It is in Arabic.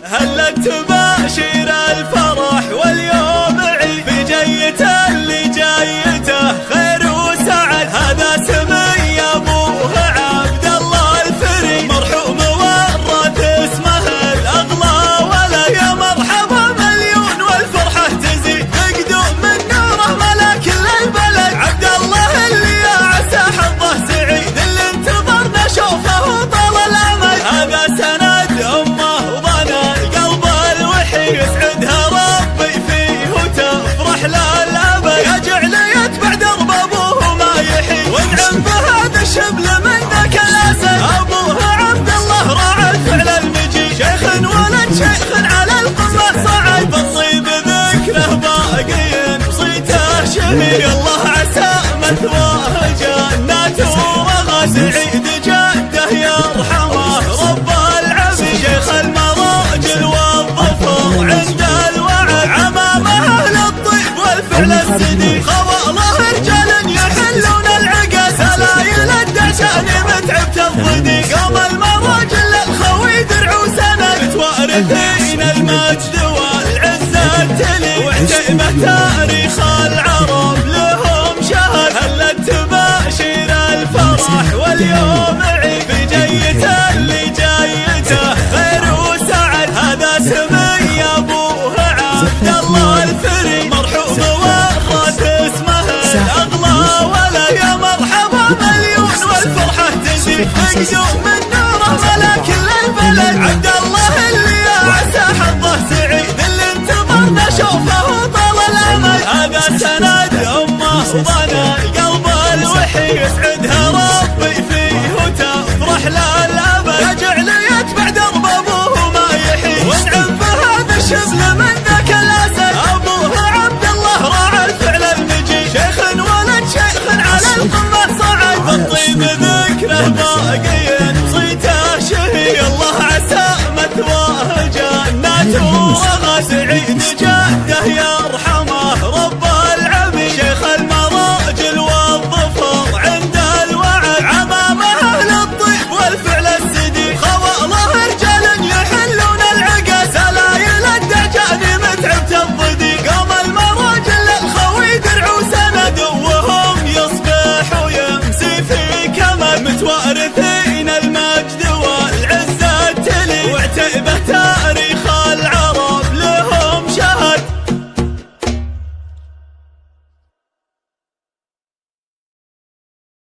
هلت تباشير الفرح واليوم عيد في جيته اللي جايته خير وسعد. هذا سمي ابوه عبد الله الفري مرحوم ورث اسمه الاغلى ولا يا مرحبا مليون والفرحه تزيد بقدوم من نوره ملا كل البلد. عبد الله اللي يا عسى حظه سعيد اللي انتظرنا شوفه طال الامل. هذا سند امه وظن القلب الوحيد يسعدها ربي فيه وتفرح له الابد. يا جعل يتبع درب ابوه ما يحيد وانعم بهذا الشبل من ذاك الاسد. ابوه عبد الله راعى الفعل المجيد شيخ ولد شيخ على القمه صعد بالطيب ذكره باقي بصيته شهيد. الله عسى مثواه جنات وغى سعيد جده يرحمه رب العبيد. شيخ المراجل والظفر عند الوعد عمامه اهل الطيب والفعل السديد. خواله رجال يحلون العقا سلايل الدعشان متعب تضدي. قام المراجل للخوي درع وسند متوارثين المجد والعزه التلي وعتيبه تاريخ العرب لهم شهد. هلت تباشير الفرح واليوم عيد في جيته اللي جايته خير وسعد. هذا سمي ابوه عبد الله الفري مرحوم ورث اسمه الاغلى ولا يا مرحبا مليون والفرحه تزيد بقدوم من نوره ملا كل البلد. عبد الله اللي يا عسى حظه سعيد اللي انتظرنا شوفه طال الامل. هذا سند امه ظن القلب الوحيد يسعدها ربي فيه وتفرح له الابد. يا جعل يتبع درب ابوه ما يحيد وانعم بهذا الشبل من ذاك الاسد. ابوه عبد الله راعى الفعل المجيد شيخ ولد شيخ على القمه صعد بالطيب ذكره باقي بصيته شهيد. الله عسى مثواه جنات وغى سعيد جده يرحمه رب العبيد. شيخ المراجل والظفر عند الوعد عمامه اهل الطيب والفعل السديد. خواله رجال يحلون العقا سلايل الدعجان متعب تضدي. قام المراجل للخوي درع وسند وهم يصبح ويمسي في كمد متوارثين